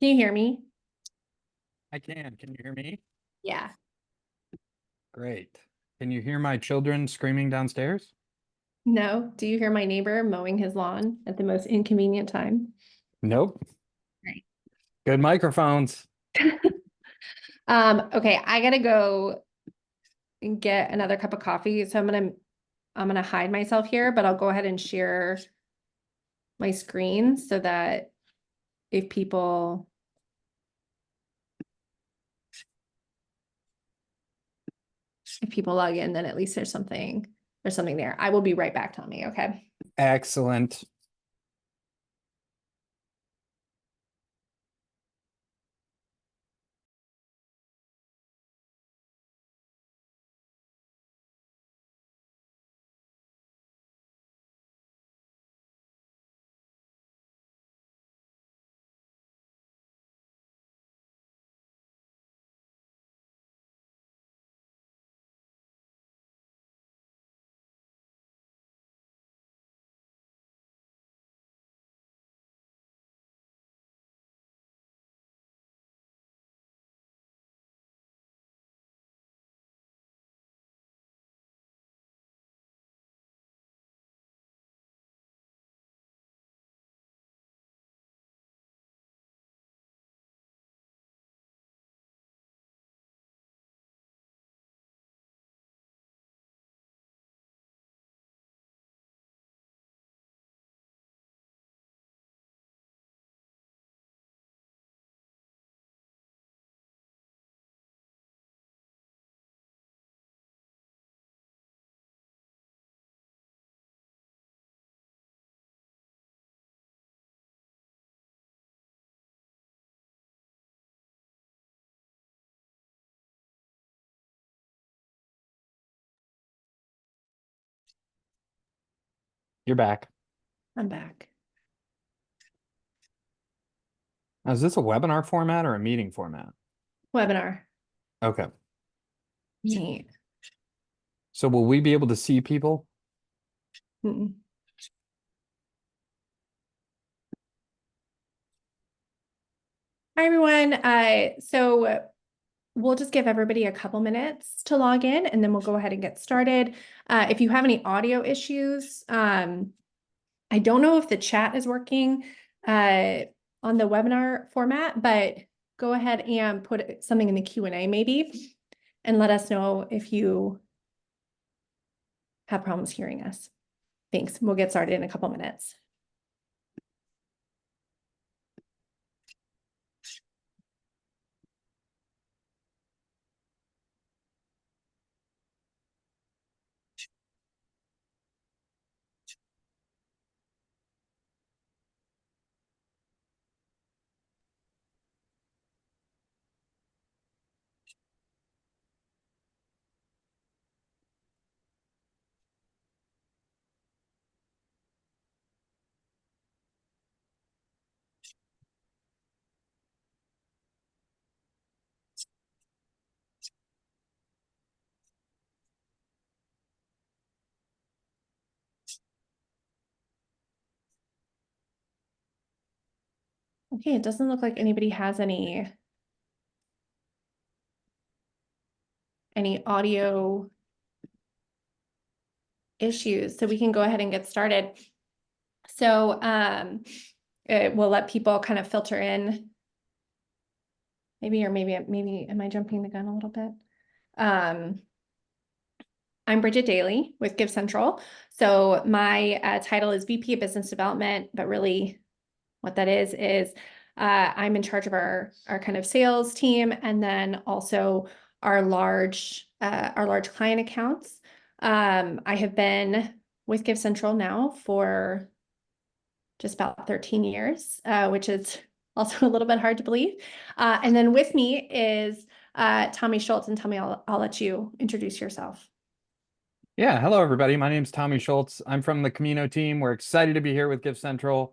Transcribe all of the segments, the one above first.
Can you hear me? I can. Can you hear me? Yeah. Great. Can you hear my children screaming downstairs? No. Do you hear my neighbor mowing his lawn at the most inconvenient time? Nope. Right. Good microphones. Okay, I gotta go and get another cup of coffee. So I'm gonna hide myself here, but I'll go ahead and share my screen so that if people log in, then at least there's something there. I will be right back, Tommy. Okay. Excellent. You're back. I'm back. Now, is this a webinar format or a meeting format? Webinar. Okay. Neat. So will we be able to see people? Mm-mm. Hi, everyone. So we'll just give everybody a couple minutes to log in and then we'll go ahead and get started. If you have any audio issues, I don't know if the chat is working on the webinar format, but go ahead and put something in the Q&A maybe and let us know if you have problems hearing us. Thanks. We'll get started in a couple minutes. Okay, it doesn't look like anybody has any audio issues, so we can go ahead and get started. So we'll let people kind of filter in. Maybe am I jumping the gun a little bit? I'm Bridget Daly with GiveCentral. So my title is VP of Business Development, but really what that is I'm in charge of our kind of sales team, and then also our large client accounts. I have been with GiveCentral now for just about 13 years, which is also a little bit hard to believe. And then with me is Tommy Schultz. And Tommy, I'll let you introduce yourself. Yeah. Hello, everybody. My name is Tommy Schultz. I'm from the Camino team. We're excited to be here with GiveCentral.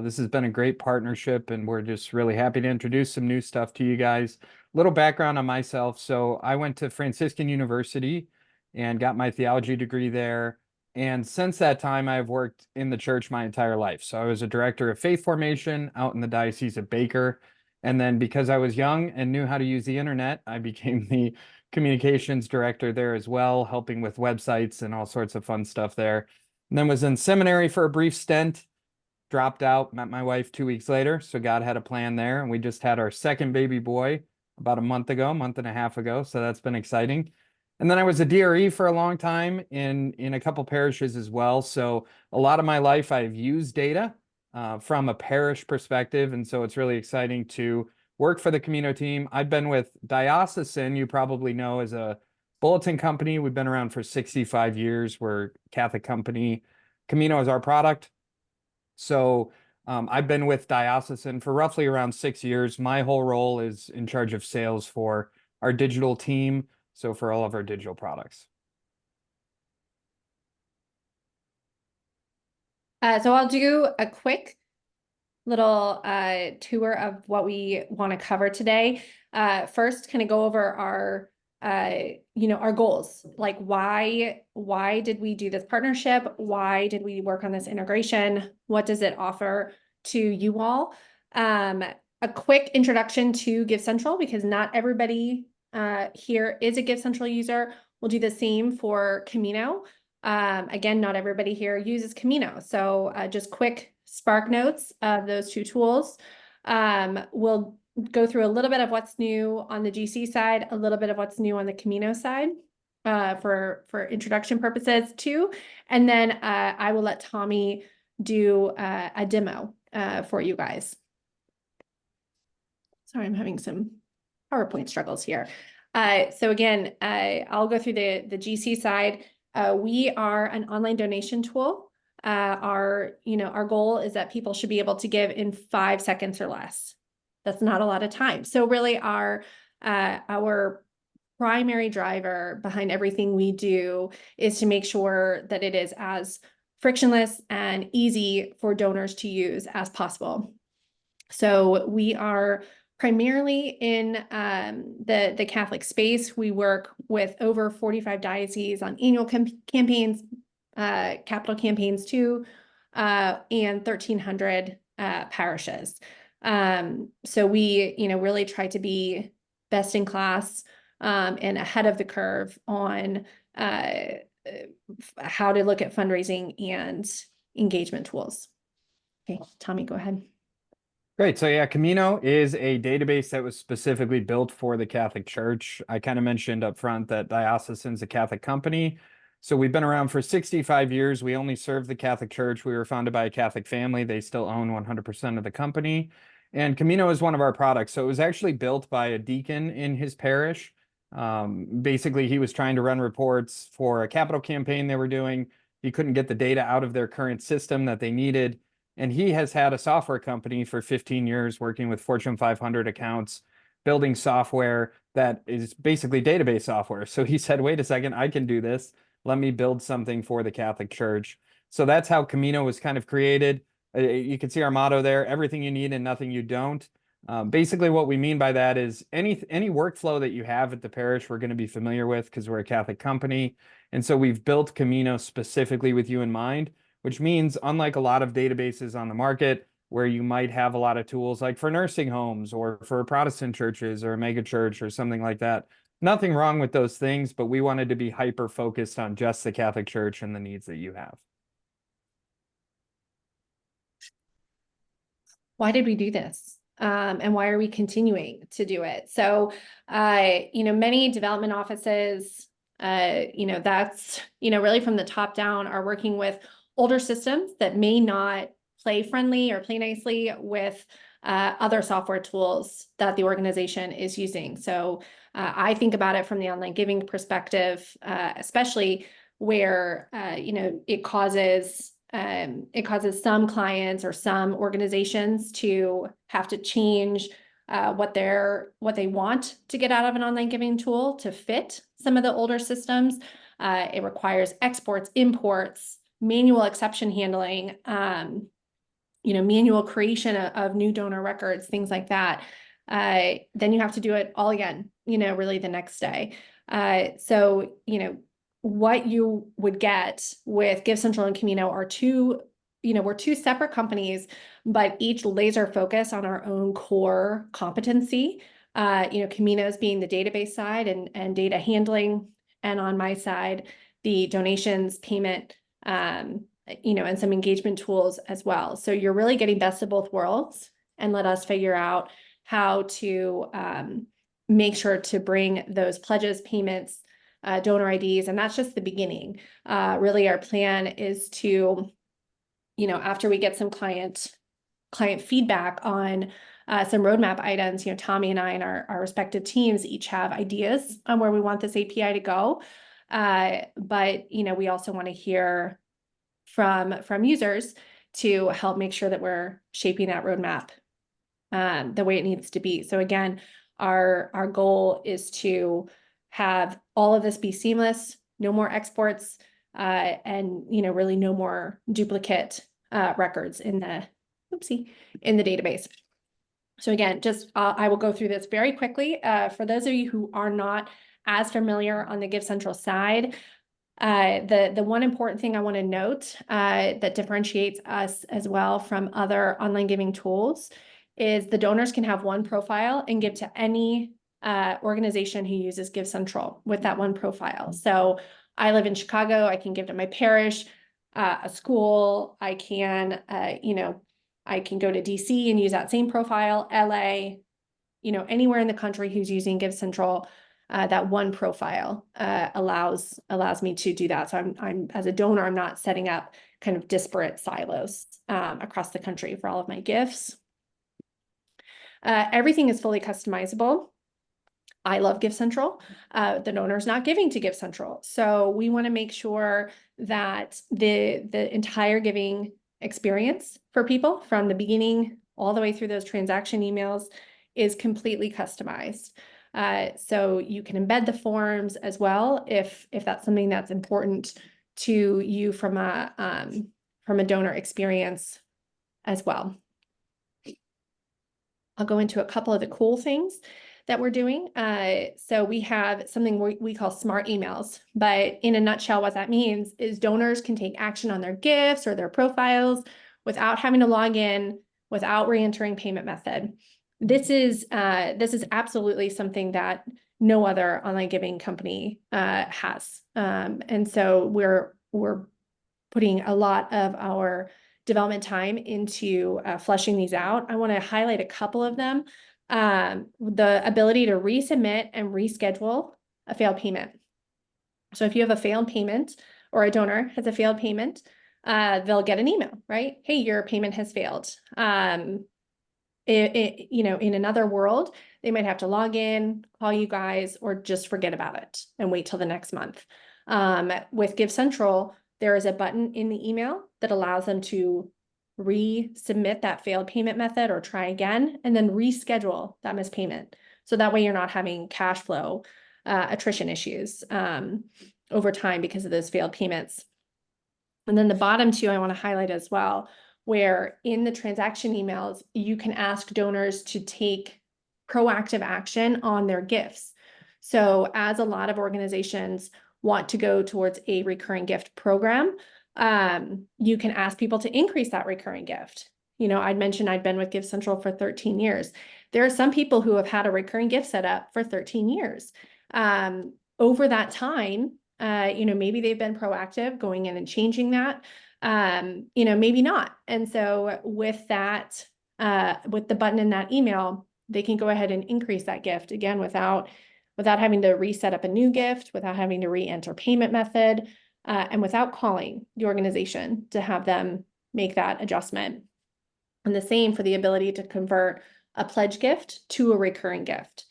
This has been a great partnership, and we're just really happy to introduce some new stuff to you guys. A little background on myself. So I went to Franciscan University and got my theology degree there. And since that time, I've worked in the church my entire life. So I was a director of faith formation out in the Diocese of Baker. And then because I was young and knew how to use the internet, I became the communications director there as well, helping with websites and all sorts of fun stuff there. And then was in seminary for a brief stint, dropped out, met my wife 2 weeks later. So God had a plan there. And we just had our second baby boy about a month ago, month and a half ago. So that's been exciting. And then I was a DRE for a long time in a couple parishes as well. So a lot of my life I've used data from a parish perspective. And so it's really exciting to work for the Camino team. I've been with Diocesan, you probably know, as a bulletin company. We've been around for 65 years. We're a Catholic company. Camino is our product. So I've been with Diocesan for roughly around 6 years. My whole role is in charge of sales for our digital team. So for all of our digital products. So I'll do a quick little tour of what we want to cover today. First, kind of go over our our goals. Like why did we do this partnership? Why did we work on this integration? What does it offer to you all? A quick introduction to GiveCentral, because not everybody here is a GiveCentral user. We'll do the same for Camino. Again, not everybody here uses Camino. So just quick spark notes of those two tools. We'll go through a little bit of what's new on the GC side, a little bit of what's new on the Camino side for introduction purposes too. And then I will let Tommy do a demo for you guys. Sorry, I'm having some PowerPoint struggles here. So again, I'll go through the GC side. We are an online donation tool. Our goal is that people should be able to give in 5 seconds or less. That's not a lot of time. So really our primary driver behind everything we do is to make sure that it is as frictionless and easy for donors to use as possible. So we are primarily in the Catholic space. We work with over 45 dioceses on annual campaigns, capital campaigns too, and 1,300 parishes. So we, really try to be best in class and ahead of the curve on how to look at fundraising and engagement tools. Okay, Tommy, go ahead. Great. So yeah, Camino is a database that was specifically built for the Catholic Church. I kind of mentioned up front that Diocesan's a Catholic company. So we've been around for 65 years. We only serve the Catholic Church. We were founded by a Catholic family. They still own 100% of the company. And Camino is one of our products. So it was actually built by a deacon in his parish. Basically, he was trying to run reports for a capital campaign they were doing. He couldn't get the data out of their current system that they needed. And he has had a software company for 15 years working with Fortune 500 accounts, building software that is basically database software. So he said, wait a second, I can do this. Let me build something for the Catholic Church. So that's how Camino was kind of created. You can see our motto there, everything you need and nothing you don't. Basically what we mean by that is any workflow that you have at the parish, we're going to be familiar with because we're a Catholic company. And so we've built Camino specifically with you in mind, which means unlike a lot of databases on the market where you might have a lot of tools like for nursing homes or for Protestant churches or a mega church or something like that, nothing wrong with those things, but we wanted to be hyper focused on just the Catholic Church and the needs that you have. Why did we do this? And why are we continuing to do it? So, many development offices, that's, really from the top down are working with older systems that may not play friendly or play nicely with other software tools that the organization is using. So I think about it from the online giving perspective, especially where, it causes some clients or some organizations to have to change what they want to get out of an online giving tool to fit some of the older systems. It requires exports, imports, manual exception handling, manual creation of new donor records, things like that. Then you have to do it all again, really the next day. So, what you would get with GiveCentral and Camino are two we're two separate companies, but each laser focus on our own core competency. Camino's being the database side and data handling, and on my side, the donations, payment, and some engagement tools as well. So you're really getting best of both worlds, and let us figure out how to make sure to bring those pledges, payments, donor IDs, and that's just the beginning. Really, our plan is to, after we get some client feedback on some roadmap items, Tommy and I and our respective teams each have ideas on where we want this API to go. But we also want to hear from users to help make sure that we're shaping that roadmap the way it needs to be. So again, our goal is to have all of this be seamless, no more exports, and really no more duplicate records in the database. So again, just I will go through this very quickly. For those of you who are not as familiar on the GiveCentral side, the one important thing I want to note that differentiates us as well from other online giving tools is the donors can have one profile and give to any organization who uses GiveCentral with that one profile. So I live in Chicago, I can give to my parish, a school, I can, I can go to DC and use that same profile, LA, anywhere in the country who's using GiveCentral, that one profile allows me to do that. So I'm as a donor, I'm not setting up kind of disparate silos across the country for all of my gifts. Everything is fully customizable. I love GiveCentral. The donor's not giving to GiveCentral. So we want to make sure that the entire giving experience for people from the beginning all the way through those transaction emails is completely customized. So you can embed the forms as well if that's something that's important to you from a donor experience as well. I'll go into a couple of the cool things that we're doing. So we have something we call smart emails, but in a nutshell, what that means is donors can take action on their gifts or their profiles without having to log in, without re-entering payment method. This is absolutely something that no other online giving company has. And so we're putting a lot of our development time into fleshing these out. I want to highlight a couple of them. The ability to resubmit and reschedule a failed payment. So if you have a failed payment or a donor has a failed payment, they'll get an email, right? Hey, your payment has failed. In another world, they might have to log in, call you guys, or just forget about it and wait till the next month. With GiveCentral, there is a button in the email that allows them to resubmit that failed payment method or try again, and then reschedule that missed payment. So that way you're not having cash flow attrition issues over time because of those failed payments. And then the bottom two I want to highlight as well, where in the transaction emails, you can ask donors to take proactive action on their gifts. So as a lot of organizations want to go towards a recurring gift program, you can ask people to increase that recurring gift. I'd mentioned I'd been with GiveCentral for 13 years. There are some people who have had a recurring gift set up for 13 years. Over that time, maybe they've been proactive going in and changing that, maybe not. And so with that, with the button in that email, they can go ahead and increase that gift again without having to reset up a new gift, without having to re-enter payment method, and without calling the organization to have them make that adjustment. And the same for the ability to convert a pledge gift to a recurring gift.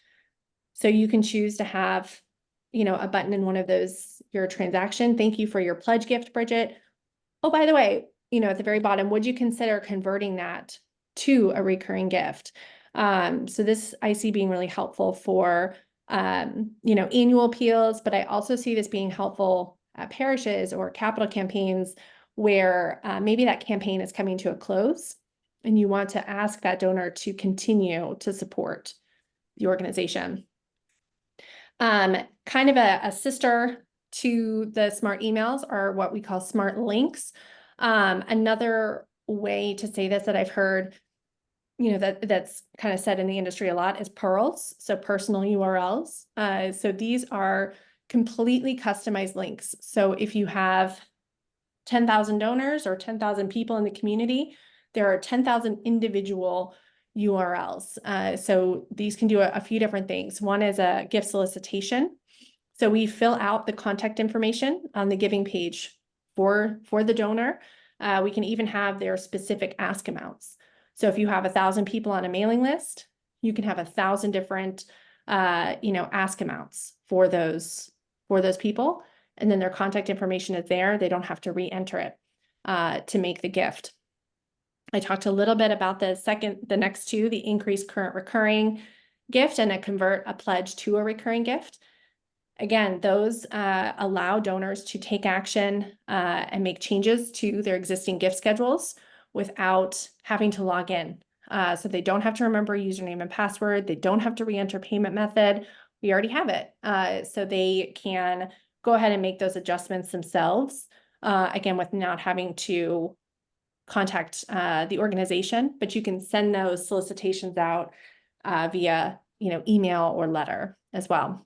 So you can choose to have, a button in one of those, your transaction. Thank you for your pledge gift, Bridget. Oh, by the way, at the very bottom, would you consider converting that to a recurring gift? So this I see being really helpful for annual appeals, but I also see this being helpful at parishes or capital campaigns where maybe that campaign is coming to a close and you want to ask that donor to continue to support the organization. Kind of a sister to the smart emails are what we call smart links. Another way to say this that I've heard, that's kind of said in the industry a lot is pearls, so personal URLs. So these are completely customized links. So if you have 10,000 donors or 10,000 people in the community, there are 10,000 individual URLs. So these can do a few different things. One is a gift solicitation. So we fill out the contact information on the giving page for the donor. We can even have their specific ask amounts. So if you have 1,000 people on a mailing list, you can have 1,000 different, ask amounts for those people. And then their contact information is there. They don't have to re-enter it to make the gift. I talked a little bit about the next two, the increase current recurring gift and convert a pledge to a recurring gift. Again, those allow donors to take action and make changes to their existing gift schedules without having to log in. So they don't have to remember a username and password. They don't have to re-enter payment method. We already have it. So they can go ahead and make those adjustments themselves, again, with not having to contact the organization, but you can send those solicitations out via, email or letter as well.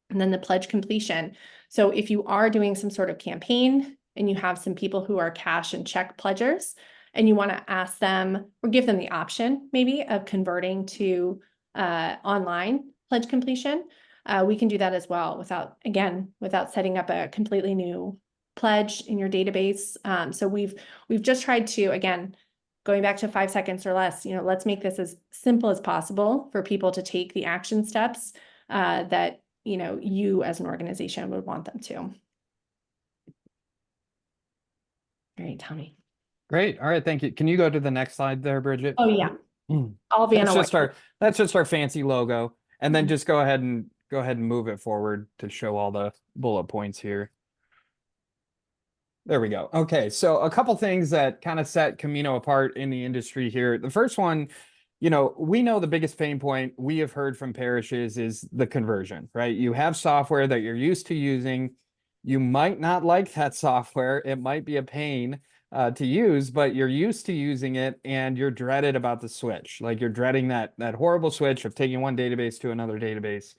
And then the pledge completion. So if you are doing some sort of campaign and you have some people who are cash and check pledgers, and you want to ask them or give them the option maybe of converting to online pledge completion, we can do that as well without setting up a completely new pledge in your database. So we've just tried to, again, going back to 5 seconds or less, let's make this as simple as possible for people to take the action steps that you as an organization would want them to. All right, Tommy. Great. All right. Thank you. Can you go to the next slide there, Bridget? Oh yeah. I'll be on that's just our fancy logo. And then just go ahead and move it forward to show all the bullet points here. There we go. Okay. So a couple things that kind of set Camino apart in the industry here. The first one, we know the biggest pain point we have heard from parishes is the conversion, right? You have software that you're used to using. You might not like that software. It might be a pain to use, but you're used to using it and you're dreaded about the switch. Like you're dreading that horrible switch of taking one database to another database.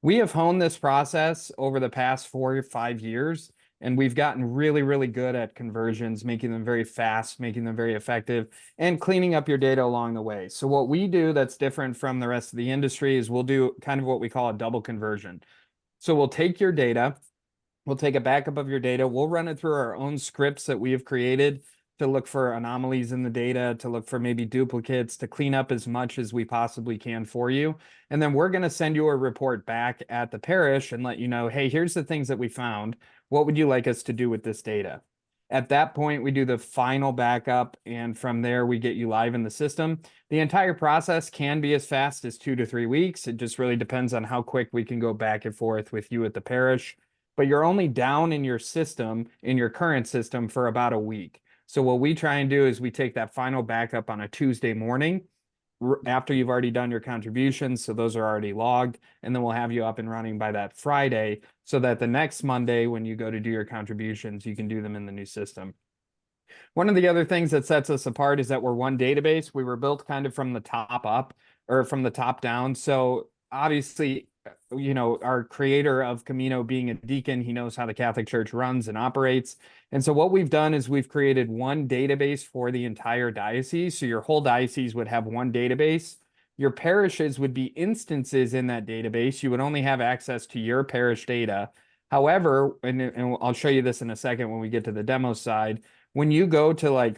We have honed this process over the past 4 or 5 years, and we've gotten really, really good at conversions, making them very fast, making them very effective, and cleaning up your data along the way. So what we do that's different from the rest of the industry is we'll do kind of what we call a double conversion. So we'll take your data, we'll take a backup of your data, we'll run it through our own scripts that we have created to look for anomalies in the data, to look for maybe duplicates, to clean up as much as we possibly can for you. And then we're going to send you a report back at the parish and let you know, hey, here's the things that we found. What would you like us to do with this data? At that point, we do the final backup, and from there, we get you live in the system. The entire process can be as fast as 2 to 3 weeks. It just really depends on how quick we can go back and forth with you at the parish. But you're only down in your system, in your current system, for about a week. So what we try and do is we take that final backup on a Tuesday morning after you've already done your contributions. So those are already logged, and then we'll have you up and running by that Friday so that the next Monday, when you go to do your contributions, you can do them in the new system. One of the other things that sets us apart is that we're one database. We were built kind of from the top up or from the top down. So obviously, our creator of Camino being a deacon, he knows how the Catholic Church runs and operates. And so what we've done is we've created one database for the entire diocese. So your whole diocese would have one database. Your parishes would be instances in that database. You would only have access to your parish data. However, and I'll show you this in a second when we get to the demo side, when you go to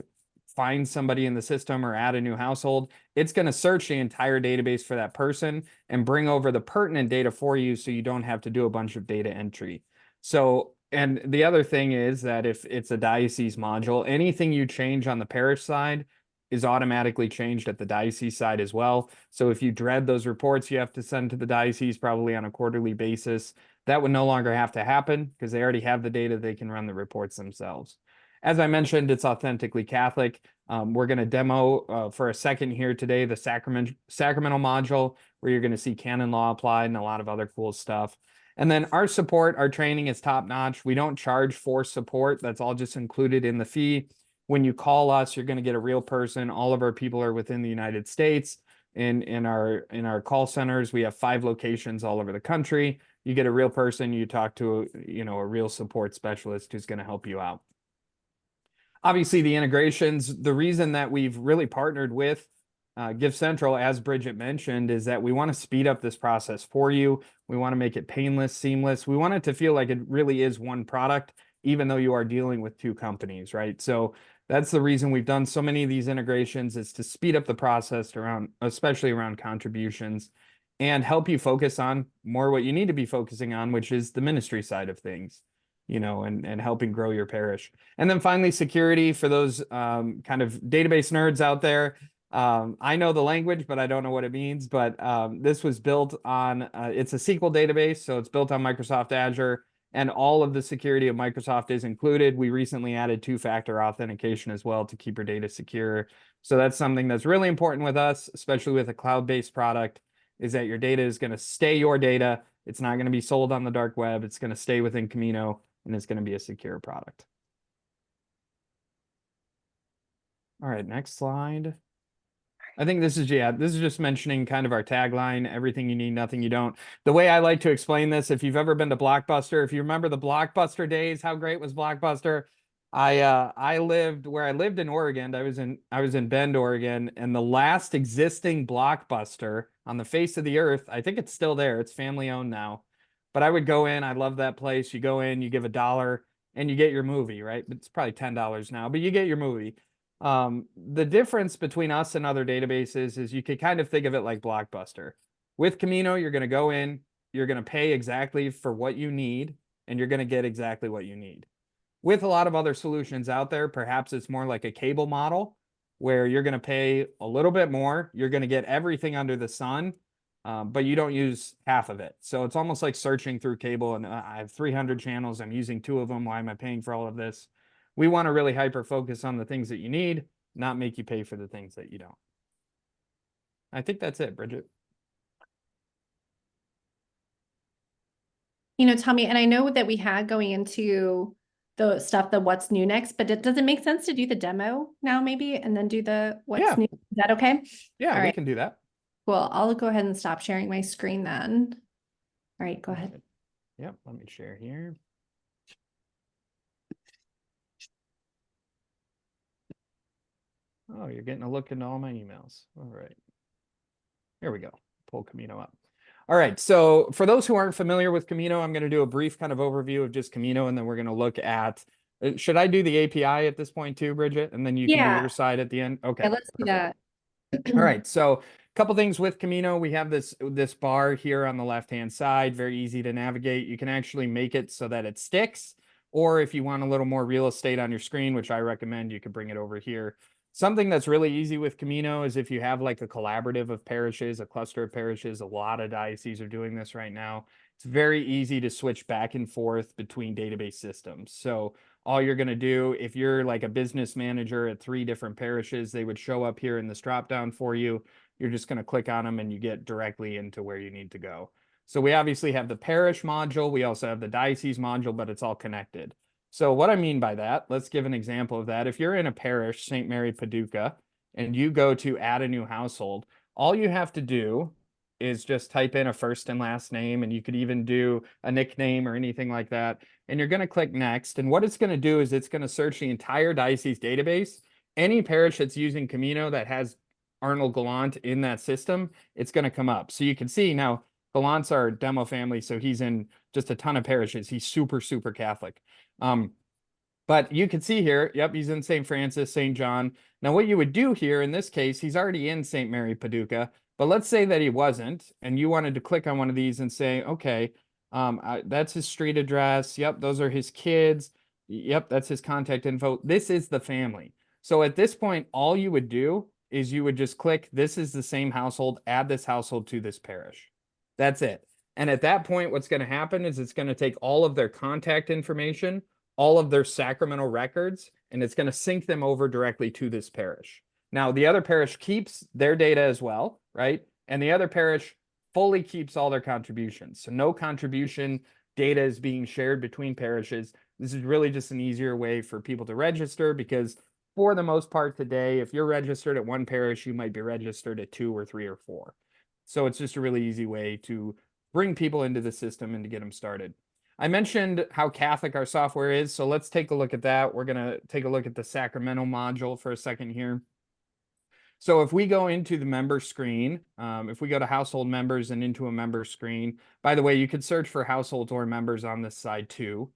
find somebody in the system or add a new household, it's going to search the entire database for that person and bring over the pertinent data for you so you don't have to do a bunch of data entry. So, and the other thing is that if it's a diocese module, anything you change on the parish side is automatically changed at the diocese side as well. So if you dread those reports you have to send to the diocese probably on a quarterly basis, that would no longer have to happen because they already have the data. They can run the reports themselves. As I mentioned, it's authentically Catholic. We're going to demo for a second here today the sacramental module, where you're going to see canon law applied and a lot of other cool stuff. And then our support, our training is top notch. We don't charge for support. That's all just included in the fee. When you call us, you're going to get a real person. All of our people are within the United States. In our call centers, we have 5 locations all over the country. You get a real person, you talk to a real support specialist who's going to help you out. Obviously, the integrations, the reason that we've really partnered with GiveCentral, as Bridget mentioned, is that we want to speed up this process for you. We want to make it painless, seamless. We want it to feel like it really is one product, even though you are dealing with 2 companies, right? So that's the reason we've done so many of these integrations, is to speed up the process around, especially around contributions, and help you focus on more what you need to be focusing on, which is the ministry side of things, and helping grow your parish. And then finally, security for those kind of database nerds out there. I know the language, but I don't know what it means. But this was built on, it's a SQL database, so it's built on Microsoft Azure, and all of the security of Microsoft is included. We recently added 2-factor authentication as well to keep your data secure. So that's something that's really important with us, especially with a cloud-based product, is that your data is going to stay your data. It's not going to be sold on the dark web. It's going to stay within Camino, and it's going to be a secure product. All right, next slide. I think this is just mentioning kind of our tagline: everything you need, nothing you don't. The way I like to explain this, if you've ever been to Blockbuster, if you remember the Blockbuster days, how great was Blockbuster? I lived in Oregon. I was in Bend, Oregon, and the last existing Blockbuster on the face of the earth, I think it's still there. It's family owned now. But I would go in, I love that place. You go in, you give $1 and you get your movie, right? It's probably $10 now, but you get your movie. The difference between us and other databases is you could kind of think of it like Blockbuster. With Camino, you're going to go in, you're going to pay exactly for what you need, and you're going to get exactly what you need. With a lot of other solutions out there, perhaps it's more like a cable model where you're going to pay a little bit more, you're going to get everything under the sun, but you don't use half of it. So it's almost like searching through cable, and I have 300 channels, I'm using 2 of them, why am I paying for all of this? We want to really hyper focus on the things that you need, not make you pay for the things that you don't. I think that's it, Bridget. Tommy, and I know that we had going into the stuff, the what's new next, but does it make sense to do the demo now maybe, and then do the what's new? Is that okay? Yeah, we can do that. Cool. I'll go ahead and stop sharing my screen then. All right, go ahead. Yep, let me share here. Oh, you're getting a look into all my emails. All right. Here we go. Pull Camino up. All right. So for those who aren't familiar with Camino, I'm going to do a brief kind of overview of just Camino, and then we're going to look at, should I do the API at this point too, Bridget? And then you can do your side at the end. Okay. Yeah, let's do that. All right. So a couple things with Camino. We have this bar here on the left-hand side, very easy to navigate. You can actually make it so that it sticks, or if you want a little more real estate on your screen, which I recommend, you could bring it over here. Something that's really easy with Camino is if you have like a collaborative of parishes, a cluster of parishes, a lot of dioceses are doing this right now. It's very easy to switch back and forth between database systems. So all you're going to do, if you're like a business manager at 3 different parishes, they would show up here in this dropdown for you. You're just going to click on them and you get directly into where you need to go. So we obviously have the parish module. We also have the diocese module, but it's all connected. So what I mean by that, let's give an example of that. If you're in a parish, St. Mary Paducah, and you go to add a new household, all you have to do is just type in a first and last name, and you could even do a nickname or anything like that. And you're going to click next. And what it's going to do is it's going to search the entire diocese database. Any parish that's using Camino that has Arnold Gallant in that system, it's going to come up. So you can see now Gallant's our demo family, so he's in just a ton of parishes. He's super, super Catholic. But you can see here, yep, he's in St. Francis, St. John. Now, what you would do here in this case, he's already in St. Mary Paducah, but let's say that he wasn't, and you wanted to click on one of these and say, okay, that's his street address. Yep, those are his kids. Yep, that's his contact info. This is the family. So at this point, all you would do is you would just click, this is the same household, add this household to this parish. That's it. And at that point, what's going to happen is it's going to take all of their contact information, all of their sacramental records, and it's going to sync them over directly to this parish. Now, the other parish keeps their data as well, right? And the other parish fully keeps all their contributions. So no contribution data is being shared between parishes. This is really just an easier way for people to register, because for the most part today, if you're registered at one parish, you might be registered at 2 or 3 or 4. So it's just a really easy way to bring people into the system and to get them started. I mentioned how Catholic our software is, so let's take a look at that. We're going to take a look at the Sacramento module for a second here. So if we go into the member screen, if we go to household members and into a member screen, by the way, you could search for households or members on this side too.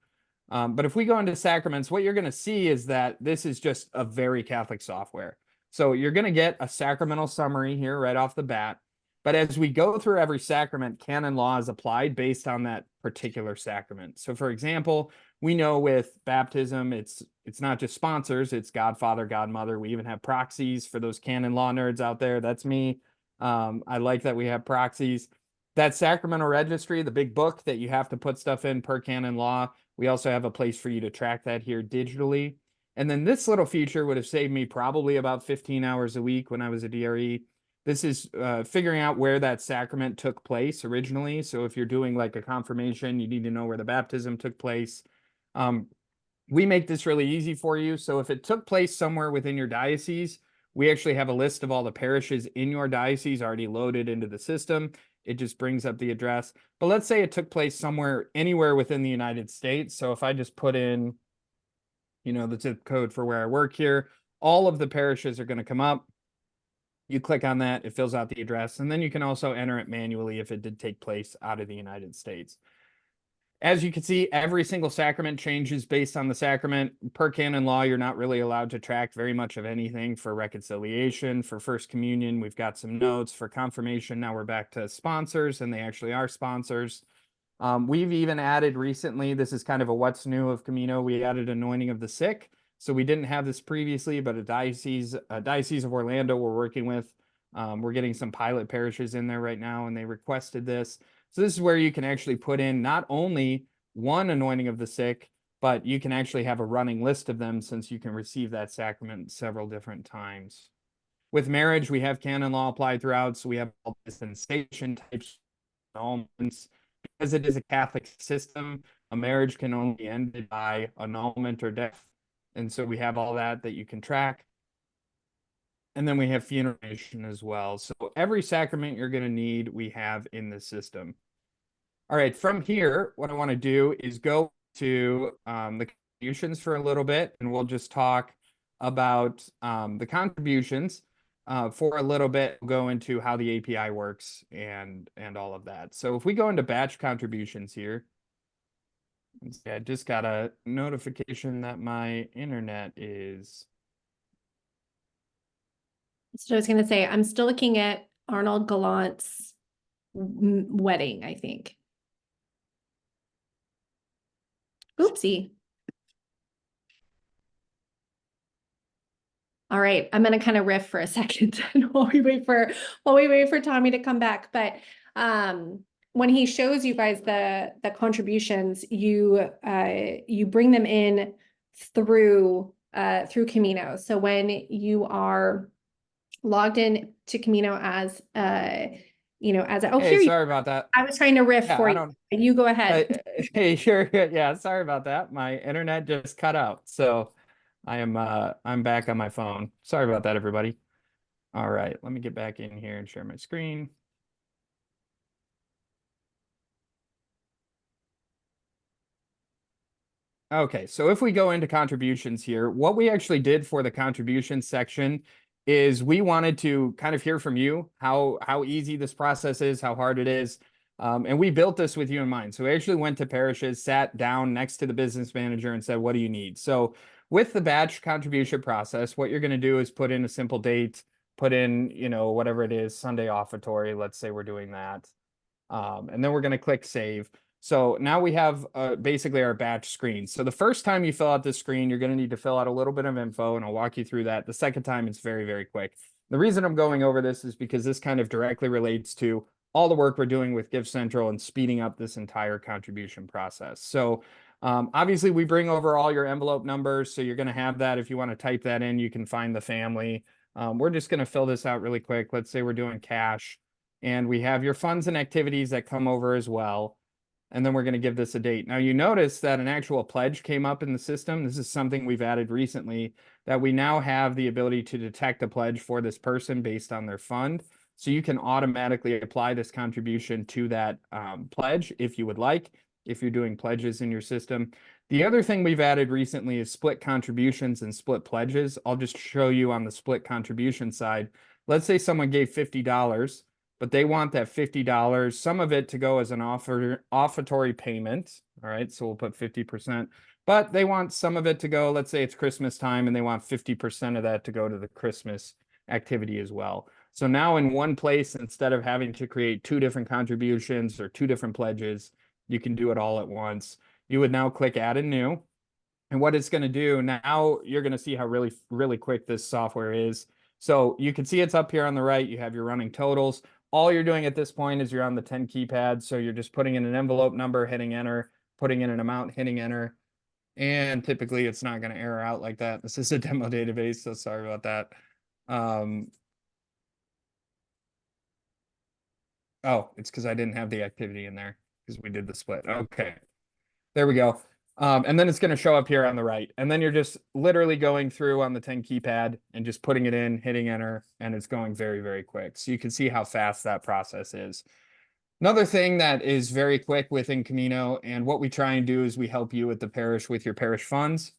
But if we go into sacraments, what you're going to see is that this is just a very Catholic software. So you're going to get a sacramental summary here right off the bat. But as we go through every sacrament, canon law is applied based on that particular sacrament. So for example, we know with baptism, it's not just sponsors, it's Godfather, Godmother. We even have proxies for those canon law nerds out there. That's me. I like that we have proxies. That sacramental registry, the big book that you have to put stuff in per canon law, we also have a place for you to track that here digitally. And then this little feature would have saved me probably about 15 hours a week when I was a DRE. This is figuring out where that sacrament took place originally. So if you're doing like a confirmation, you need to know where the baptism took place. We make this really easy for you. So if it took place somewhere within your diocese, we actually have a list of all the parishes in your diocese already loaded into the system. It just brings up the address. But let's say it took place somewhere, anywhere within the United States. So if I just put in, the zip code for where I work here, all of the parishes are going to come up. You click on that, it fills out the address, and then you can also enter it manually if it did take place out of the United States. As you can see, every single sacrament changes based on the sacrament. Per canon law, you're not really allowed to track very much of anything. For reconciliation, for First Communion, we've got some notes. For confirmation, now we're back to sponsors, and they actually are sponsors. We've even added recently, this is kind of a what's new of Camino, we added anointing of the sick. So we didn't have this previously, but a diocese of Orlando we're working with. We're getting some pilot parishes in there right now, and they requested this. So this is where you can actually put in not only one anointing of the sick, but you can actually have a running list of them since you can receive that sacrament several different times. With marriage, we have canon law applied throughout, so we have all dispensation types, annulments. Because it is a Catholic system, a marriage can only be ended by annulment or death. And so we have all that you can track. And then we have funeration as well. So every sacrament you're going to need, we have in the system. All right, from here, what I want to do is go to the contributions for a little bit, and we'll just talk about the contributions for a little bit. We'll go into how the API works and all of that. So if we go into batch contributions here, I just got a notification that my internet is. So I was going to say, I'm still looking at Arnold Gallant's wedding, I think. Oopsie. All right, I'm going to kind of riff for a second while we wait for Tommy to come back. But when he shows you guys the contributions, you bring them in through Camino. So when you are logged in to Camino as Hey, here sorry about that. I was trying to riff for you. You go ahead. Hey, sure. Yeah, sorry about that. My internet just cut out. So I'm back on my phone. Sorry about that, everybody. All right, let me get back in here and share my screen. Okay, so if we go into contributions here, what we actually did for the contribution section is we wanted to kind of hear from you how easy this process is, how hard it is. And we built this with you in mind. So we actually went to parishes, sat down next to the business manager and said, what do you need? So with the batch contribution process, what you're going to do is put in a simple date, put in, whatever it is, Sunday offertory. Let's say we're doing that. And then we're going to click save. So now we have basically our batch screen. So the first time you fill out this screen, you're going to need to fill out a little bit of info, and I'll walk you through that. The second time, it's very, very quick. The reason I'm going over this is because this kind of directly relates to all the work we're doing with GiveCentral and speeding up this entire contribution process. So obviously, we bring over all your envelope numbers, so you're going to have that. If you want to type that in, you can find the family. We're just going to fill this out really quick. Let's say we're doing cash, and we have your funds and activities that come over as well. and then we're going to give this a date. Now you notice that an actual pledge came up in the system. This is something we've added recently, that we now have the ability to detect a pledge for this person based on their fund. So you can automatically apply this contribution to that pledge if you would like, if you're doing pledges in your system. The other thing we've added recently is split contributions and split pledges. I'll just show you on the split contribution side. Let's say someone gave $50, but they want that $50, some of it to go as an offertory payment. All right, so we'll put 50%, but they want some of it to go, let's say it's Christmas time, and they want 50% of that to go to the Christmas activity as well. So now in one place, instead of having to create two different contributions or two different pledges, you can do it all at once. You would now click add a new. And what it's going to do now, you're going to see how really quick this software is. So you can see it's up here on the right. You have your running totals. All you're doing at this point is you're on the 10 keypad. So you're just putting in an envelope number, hitting enter, putting in an amount, hitting enter. And typically it's not going to error out like that. This is a demo database, so sorry about that. Oh, it's because I didn't have the activity in there because we did the split. Okay, there we go. And then it's going to show up here on the right. And then you're just literally going through on the 10 keypad and just putting it in, hitting enter, and it's going very, very quick. So you can see how fast that process is. Another thing that is very quick within Camino, and what we try and do is we help you at the parish with your parish funds.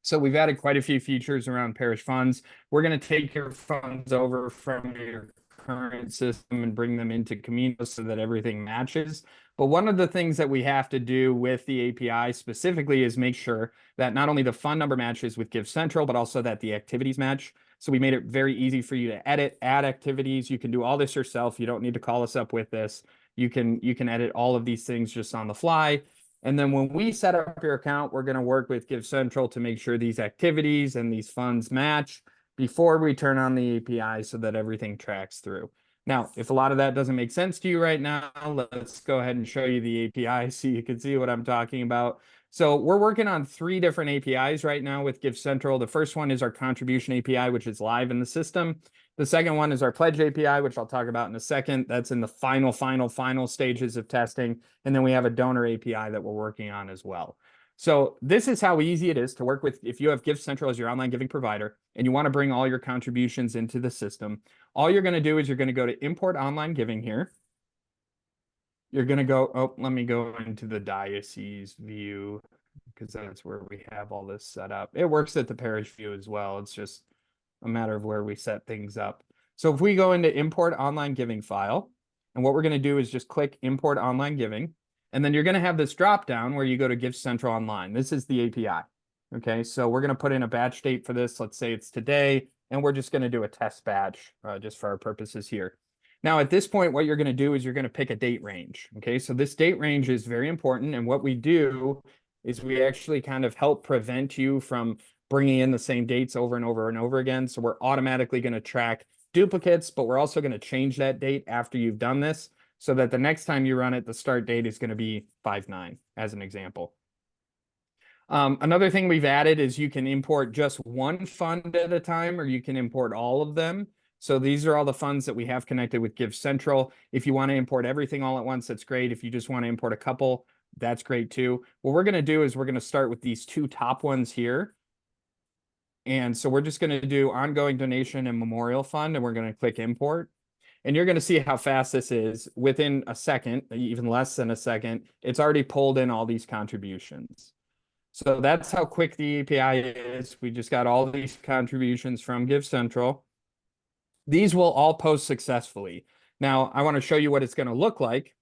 So we've added quite a few features around parish funds. We're going to take your funds over from your current system and bring them into Camino so that everything matches. But one of the things that we have to do with the API specifically is make sure that not only the fund number matches with GiveCentral, but also that the activities match. So we made it very easy for you to edit, add activities. You can do all this yourself. You don't need to call us up with this. You can edit all of these things just on the fly. And then when we set up your account, we're going to work with GiveCentral to make sure these activities and these funds match before we turn on the API so that everything tracks through. Now, if a lot of that doesn't make sense to you right now, let's go ahead and show you the API so you can see what I'm talking about. So we're working on 3 different APIs right now with GiveCentral. The first one is our contribution API, which is live in the system. The second one is our pledge API, which I'll talk about in a second. That's in the final stages of testing. And then we have a donor API that we're working on as well. So this is how easy it is to work with. If you have GiveCentral as your online giving provider and you want to bring all your contributions into the system, all you're going to do is you're going to go to import online giving here. You're going to go, oh, let me go into the diocese view because that's where we have all this set up. It works at the parish view as well. It's just a matter of where we set things up. So if we go into import online giving file, and what we're going to do is just click import online giving. And then you're going to have this drop down where you go to GiveCentral Online. This is the API. Okay, so we're going to put in a batch date for this. Let's say it's today, and we're just going to do a test batch just for our purposes here. Now, at this point, what you're going to do is you're going to pick a date range. Okay, so this date range is very important. And what we do is we actually kind of help prevent you from bringing in the same dates over and over and over again. So we're automatically going to track duplicates, but we're also going to change that date after you've done this, so that the next time you run it, the start date is going to be 5/9, as an example. Another thing we've added is you can import just one fund at a time, or you can import all of them. So these are all the funds that we have connected with GiveCentral. If you want to import everything all at once, that's great. If you just want to import a couple, that's great too. What we're going to do is we're going to start with these 2 top ones here. And so we're just going to do ongoing donation and memorial fund, and we're going to click import. And you're going to see how fast this is. Within a second, even less than a second, it's already pulled in all these contributions. So that's how quick the API is. We just got all these contributions from GiveCentral. These will all post successfully. Now, I want to show you what it's going to look like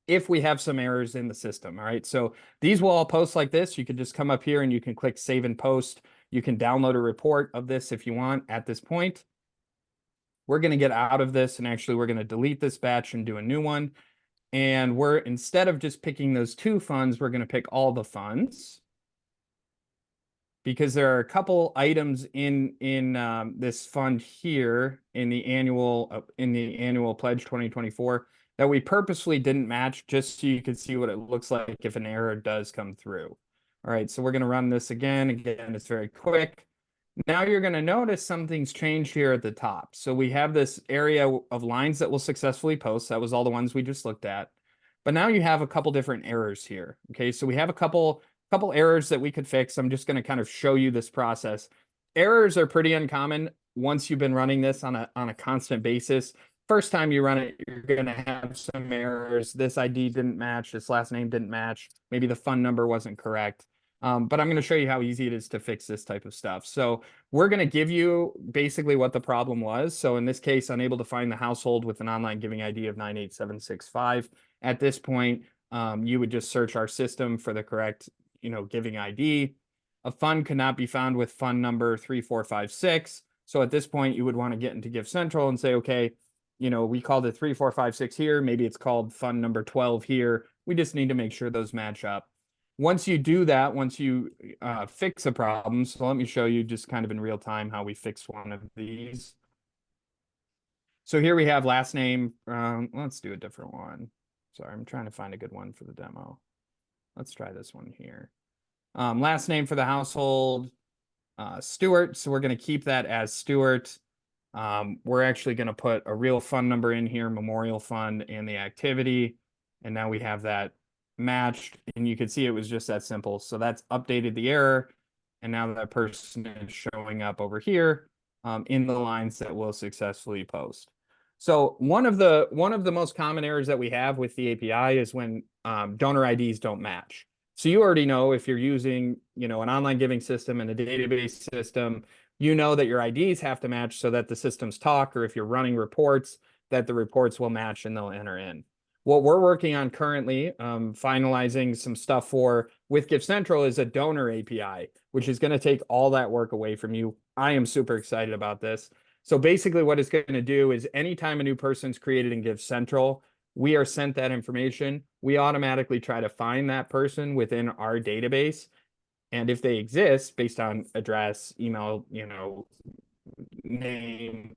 if we have some errors in the system. All right, so these will all post like this. You can just come up here and you can click save and post. You can download a report of this if you want at this point. We're going to get out of this, and actually we're going to delete this batch and do a new one. And we're, instead of just picking those 2 funds, we're going to pick all the funds, because there are a couple items in this fund here in the annual pledge 2024 that we purposefully didn't match, just so you can see what it looks like if an error does come through. All right, so we're going to run this again. Again, it's very quick. Now you're going to notice something's changed here at the top. So we have this area of lines that will successfully post. That was all the ones we just looked at. but now you have a couple different errors here. Okay, so we have a couple errors that we could fix. I'm just going to kind of show you this process. Errors are pretty uncommon once you've been running this on a constant basis. First time you run it, you're going to have some errors. This ID didn't match. This last name didn't match. Maybe the fund number wasn't correct. But I'm going to show you how easy it is to fix this type of stuff. So we're going to give you basically what the problem was. So in this case, unable to find the household with an online giving ID of 98765. At this point, you would just search our system for the correct, giving ID. A fund could not be found with fund number 3456. So at this point, you would want to get into GiveCentral and say, okay, we called it 3456 here. Maybe it's called fund number 12 here. We just need to make sure those match up. Once you do that, once you fix a problem, so let me show you just kind of in real time how we fixed one of these. So here we have last name. Let's do a different one. Sorry, I'm trying to find a good one for the demo. Let's try this one here. Last name for the household, Stewart. So we're going to keep that as Stewart. We're actually going to put a real fund number in here, memorial fund, and the activity. And now we have that matched, and you can see it was just that simple. So that's updated the error. And now that person is showing up over here in the lines that will successfully post. So one of the most common errors that we have with the API is when donor IDs don't match. So you already know if you're using, an online giving system and a database system, you know that your IDs have to match so that the systems talk, or if you're running reports, that the reports will match and they'll enter in. What we're working on currently, finalizing some stuff with GiveCentral, is a donor API, which is going to take all that work away from you. I am super excited about this. So basically what it's going to do is anytime a new person's created in GiveCentral, we are sent that information. We automatically try to find that person within our database. And if they exist based on address, email, name,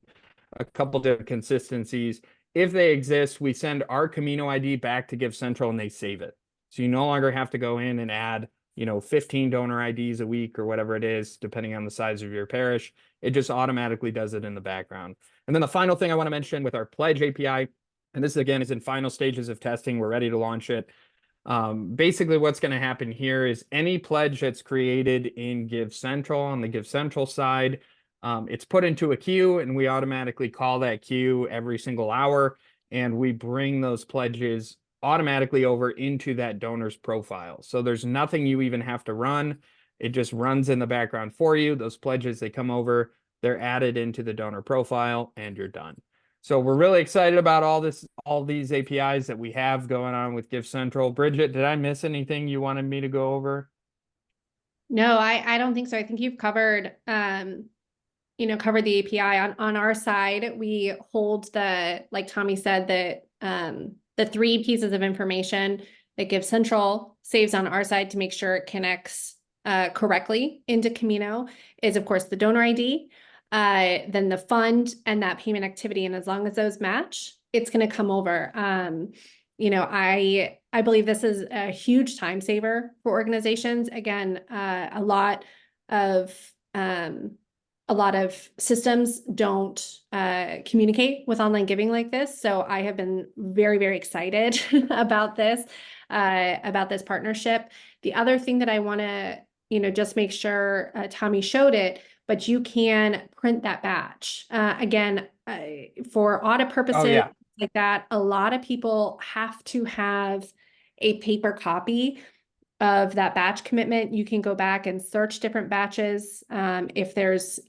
a couple different consistencies, if they exist, we send our Camino ID back to GiveCentral and they save it. So you no longer have to go in and add, 15 donor IDs a week or whatever it is, depending on the size of your parish. It just automatically does it in the background. And then the final thing I want to mention with our Pledge API, and this again is in final stages of testing, we're ready to launch it. Basically what's going to happen here is any pledge that's created in GiveCentral on the GiveCentral side, it's put into a queue, and we automatically call that queue every single hour, and we bring those pledges automatically over into that donor's profile. So there's nothing you even have to run. It just runs in the background for you. Those pledges, they come over, they're added into the donor profile, and you're done. So we're really excited about all these APIs that we have going on with GiveCentral. Bridget, did I miss anything you wanted me to go over? No, I don't think so. I think you've covered cover the API. On our side. We hold like Tommy said, the 3 pieces of information that GiveCentral saves on our side to make sure it connects correctly into Camino is, of course, the donor ID, then the fund and that payment activity. And as long as those match, it's going to come over. I believe this is a huge time saver for organizations. Again, a lot of systems don't communicate with online giving like this. So I have been very, very excited about this partnership. The other thing that I want to, just make sure Tommy showed it, but you can print that batch. Again, for audit purposes, Oh, yeah. like that, a lot of people have to have a paper copy of that batch commitment. You can go back and search different batches. If there's,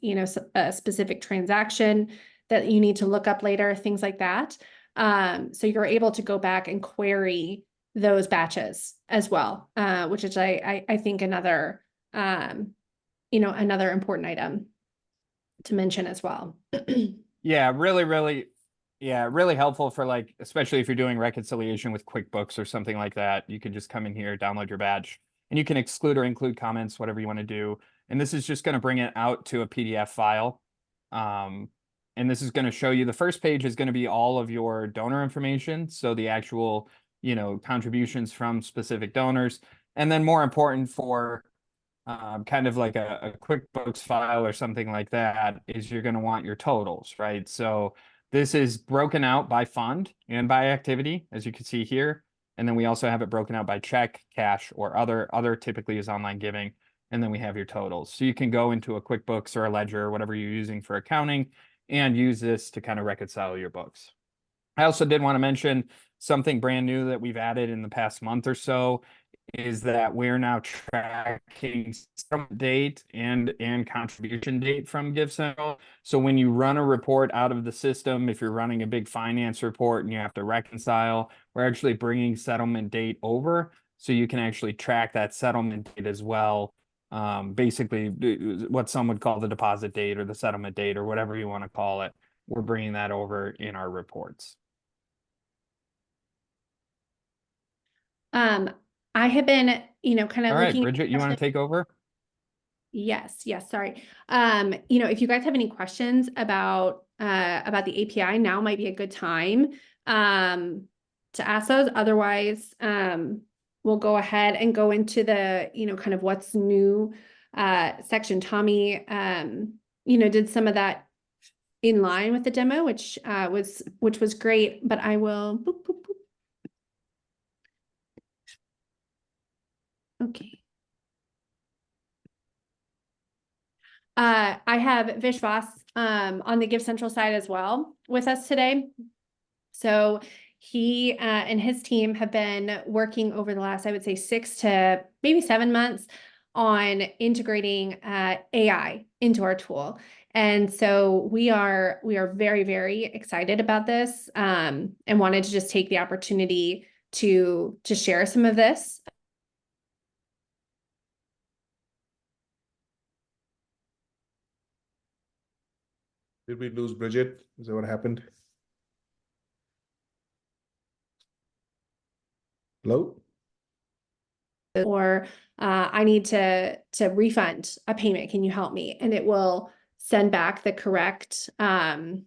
a specific transaction that you need to look up later, things like that. So you're able to go back and query those batches as well, which is, I think another, another important item to mention as well. Yeah, really helpful for especially if you're doing reconciliation with QuickBooks or something like that. You can just come in here, download your batch, and you can exclude or include comments, whatever you want to do. And this is just going to bring it out to a PDF file. And this is going to show you, the first page is going to be all of your donor information. So the actual, contributions from specific donors. And then more important for kind of like a QuickBooks file or something like that is you're going to want your totals, right? So this is broken out by fund and by activity, as you can see here. And then we also have it broken out by check, cash, or other typically is online giving. And then we have your totals. So you can go into a QuickBooks or a Ledger or whatever you're using for accounting and use this to kind of reconcile your books. I also did want to mention something brand new that we've added in the past month or so is that we're now tracking settlement date and contribution date from GiveCentral. So when you run a report out of the system, if you're running a big finance report and you have to reconcile, we're actually bringing settlement date over, so you can actually track that settlement date as well. Basically, what some would call the deposit date or the settlement date or whatever you want to call it. We're bringing that over in our reports. I have been, kind of All right, looking. Bridget, you want to take over? Yes, sorry. If you guys have any questions about the API, now might be a good time to ask those. Otherwise, we'll go ahead and go into the, kind of what's new section. Tommy, did some of that in line with the demo, which was great, but I will boop, boop, boop. Okay. I have Vishwas on the GiveCentral side as well with us today. So he and his team have been working over the last, I would say, 6 to maybe 7 months on integrating AI into our tool. And so we are very, very excited about this and wanted to just take the opportunity to share some of this. Did we lose Bridget? Is that what happened? Hello? Or I need to refund a payment. Can you help me? And it will send back the correct FAQs.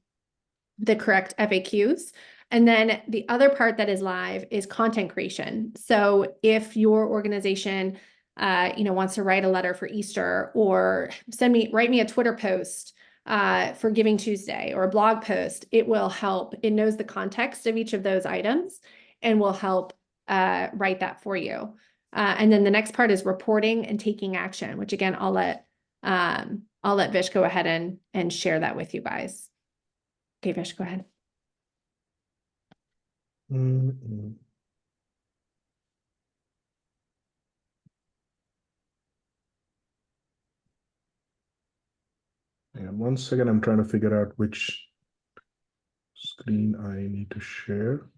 And then the other part that is live is content creation. So if your organization wants to write a letter for Easter or write me a Twitter post for Giving Tuesday or a blog post, it will help. It knows the context of each of those items and will help write that for you. And then the next part is reporting and taking action, which again, I'll let Vish go ahead and share that with you guys. Okay, Vish, go ahead. Mm-mm. And 1 second, I'm trying to figure out which screen I need to share.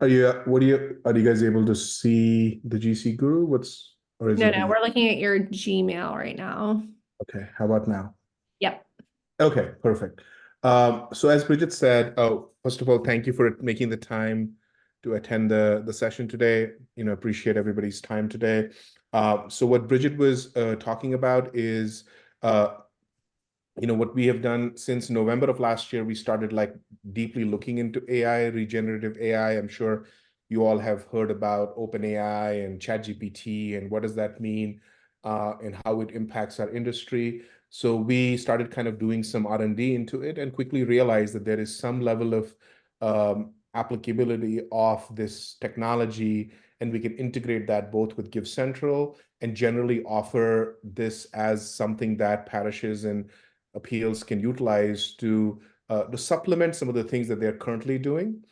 Are you guys able to see the GC Guru? Or is No, it we're looking at your Gmail right now. okay, how about now? Yep. Okay, perfect. So as Bridget said, first of all, thank you for making the time to attend the session today. Appreciate everybody's time today. So what Bridget was talking about is what we have done since November of last year. We started like deeply looking into AI, regenerative AI. I'm sure you all have heard about OpenAI and ChatGPT and what does that mean and how it impacts our industry. So we started kind of doing some R&D into it and quickly realized that there is some level of applicability of this technology, and we can integrate that both with GiveCentral and generally offer this as something that parishes and appeals can utilize to supplement some of the things that they're currently doing.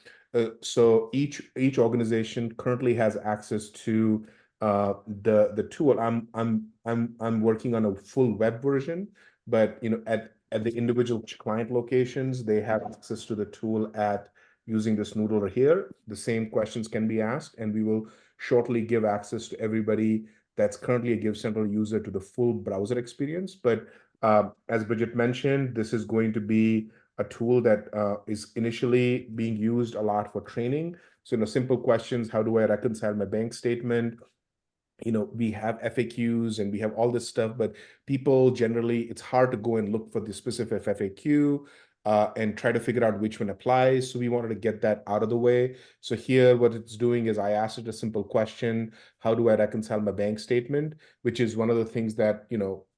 So each organization currently has access to the tool. I'm working on a full web version, but at the individual client locations, they have access to the tool at using this noodle here. The same questions can be asked, and we will shortly give access to everybody that's currently a GiveCentral user to the full browser experience. But as Bridget mentioned, this is going to be a tool that is initially being used a lot for training. So, simple questions: how do I reconcile my bank statement? We have FAQs and we have all this stuff, but people generally, it's hard to go and look for the specific FAQ. and try to figure out which one applies. So we wanted to get that out of the way. So here, what it's doing is I asked it a simple question: how do I reconcile my bank statement? Which is one of the things that,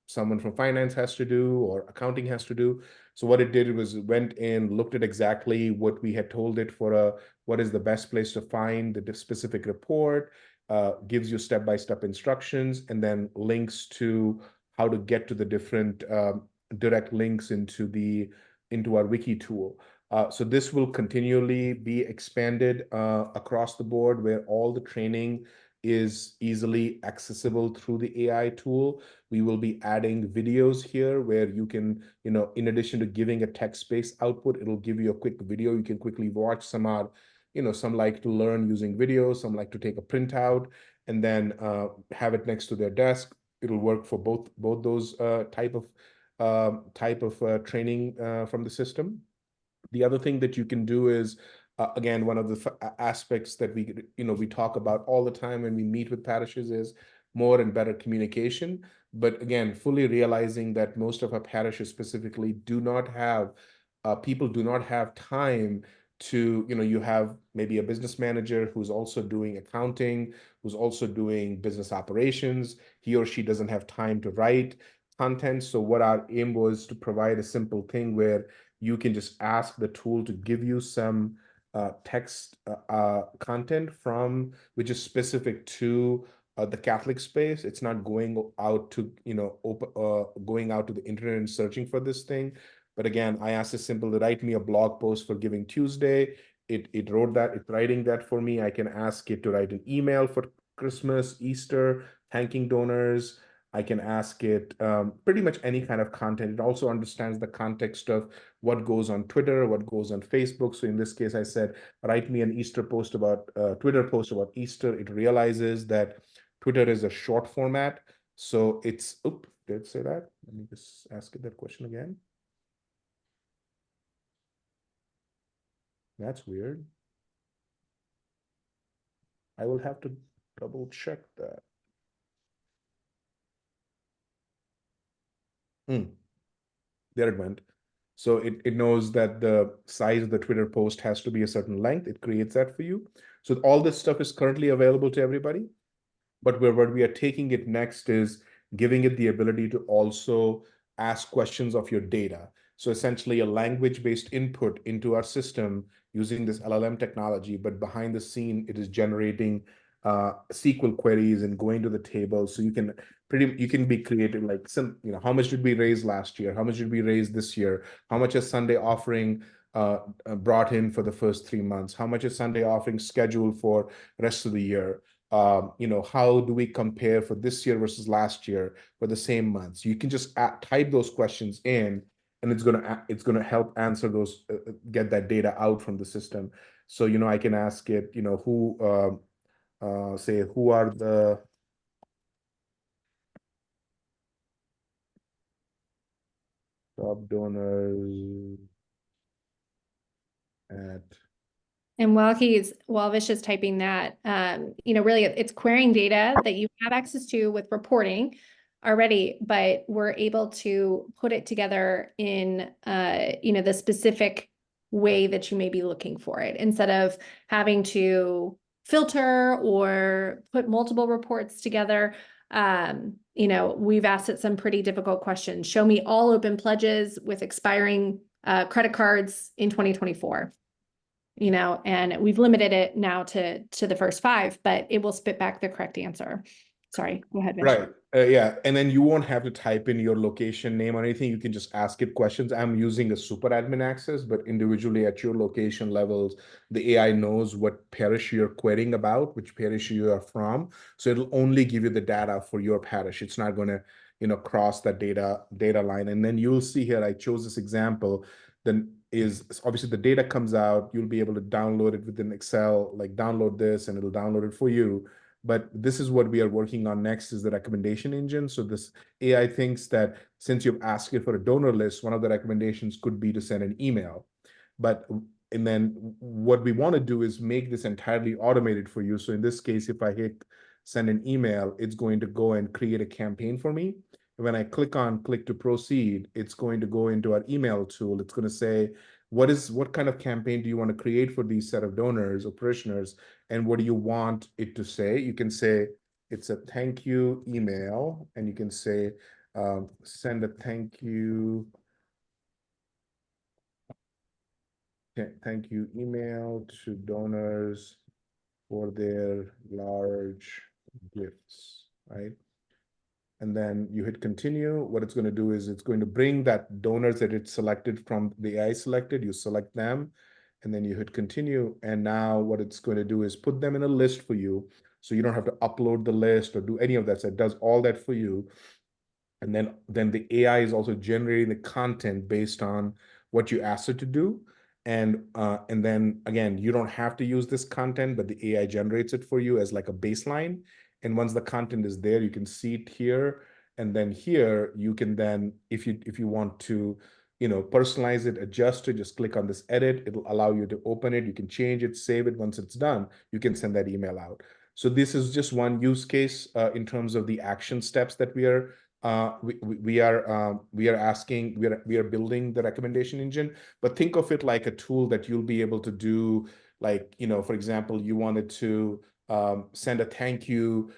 someone from finance has to do or accounting has to do. So what it did was it went in, looked at exactly what we had told it for what is the best place to find the specific report, gives you step-by-step instructions, and then links to how to get to the different direct links into our wiki tool. So this will continually be expanded across the board, where all the training is easily accessible through the AI tool. We will be adding videos here where you can, in addition to giving a text-based output, it'll give you a quick video you can quickly watch. Some are, some like to learn using videos, some like to take a printout and then have it next to their desk. It'll work for both those type of training from the system. The other thing that you can do is, again, one of the aspects that we talk about all the time when we meet with parishes is more and better communication. But again, fully realizing that most of our parishes specifically people do not have time to, you have maybe a business manager who's also doing accounting, who's also doing business operations. He or she doesn't have time to write content. So what our aim was to provide a simple thing where you can just ask the tool to give you some text content which is specific to the Catholic space. It's not going out to, going out to the internet and searching for this thing. But again, I asked it simple to write me a blog post for Giving Tuesday. It wrote that, it's writing that for me. I can ask it to write an email for Christmas, Easter, thanking donors. I can ask it pretty much any kind of content. It also understands the context of what goes on Twitter, what goes on Facebook. So in this case, I said, write me an Easter post about Twitter post about Easter. It realizes that Twitter is a short format. So it's, did it say that? Let me just ask it that question again. That's weird. I will have to double check that. There it went. So it knows that the size of the Twitter post has to be a certain length. It creates that for you. So all this stuff is currently available to everybody. But what we are taking it next is giving it the ability to also ask questions of your data. So essentially a language-based input into our system using this LLM technology, but behind the scene, it is generating SQL queries and going to the table. So you can be creative, like how much did we raise last year? How much did we raise this year? How much is Sunday offering brought in for the first 3 months? How much is Sunday offering scheduled for rest of the year? How do we compare for this year versus last year for the same months? You can just type those questions in, and it's gonna help answer those, get that data out from the system. So I can ask it, who are the top donors at. And while Vish is typing that, really it's querying data that you have access to with reporting already, but we're able to put it together in, the specific way that you may be looking for it, instead of having to filter or put multiple reports together. We've asked it some pretty difficult questions. Show me all open pledges with expiring credit cards in 2024. And we've limited it now to the first 5, but it will spit back the correct answer. Sorry, go ahead, Vish. Right. Yeah. And then you won't have to type in your location name or anything. You can just ask it questions. I'm using a super admin access, but individually at your location levels, the AI knows what parish you're querying about, which parish you are from. So it'll only give you the data for your parish. It's not going to, cross that data line. And then you'll see here, I chose this example. Then is obviously the data comes out. You'll be able to download it within Excel, like download this and it'll download it for you. But this is what we are working on next, is the recommendation engine. So this AI thinks that since you've asked it for a donor list, one of the recommendations could be to send an email. And then what we want to do is make this entirely automated for you. So in this case, if I hit send an email, it's going to go and create a campaign for me. when I click to proceed, it's going to go into our email tool. It's going to say, what kind of campaign do you want to create for these set of donors or parishioners? And what do you want it to say? You can say it's a thank you email, and you can say, send a thank you email to donors for their large gifts, right? And then you hit continue. What it's going to do is it's going to bring that donors that it selected from the AI selected, you select them, and then you hit continue. And now what it's going to do is put them in a list for you. So you don't have to upload the list or do any of that. So it does all that for you. And then the AI is also generating the content based on what you asked it to do. And then again, you don't have to use this content, but the AI generates it for you as like a baseline. And once the content is there, you can see it here. And then here, you can then, if you want to, personalize it, adjust it, just click on this edit. It'll allow you to open it. You can change it, save it. Once it's done, you can send that email out. So this is just one use case in terms of the action steps that we are building the recommendation engine, but think of it like a tool that you'll be able to do, like, for example, you wanted to send a thank you,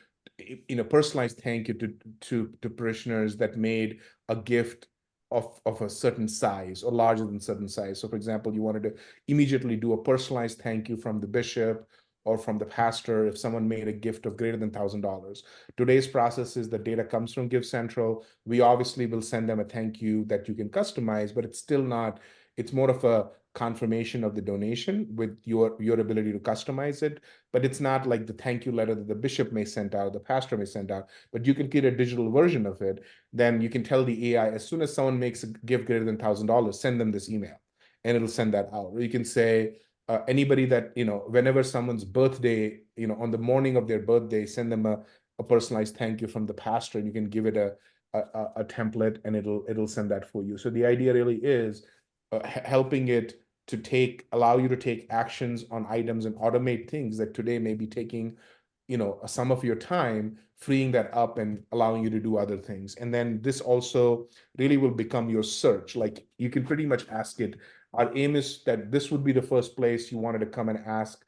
personalized thank you to parishioners that made a gift of a certain size or larger than certain size. So for example, you wanted to immediately do a personalized thank you from the bishop or from the pastor if someone made a gift of greater than $1,000. Today's process is the data comes from GiveCentral. We obviously will send them a thank you that you can customize, but it's still not, it's more of a confirmation of the donation with your ability to customize it. But it's not like the thank you letter that the bishop may send out, the pastor may send out, but you can create a digital version of it. Then you can tell the AI, as soon as someone makes a gift greater than $1,000, send them this email, and it'll send that out. Or you can say, anybody that, whenever someone's birthday, on the morning of their birthday, send them a personalized thank you from the pastor, and you can give it a template, and it'll send that for you. So the idea really is helping it to allow you to take actions on items and automate things that today may be taking, some of your time, freeing that up and allowing you to do other things. And then this also really will become your search. Like, you can pretty much ask it. Our aim is that this would be the first place you wanted to come and ask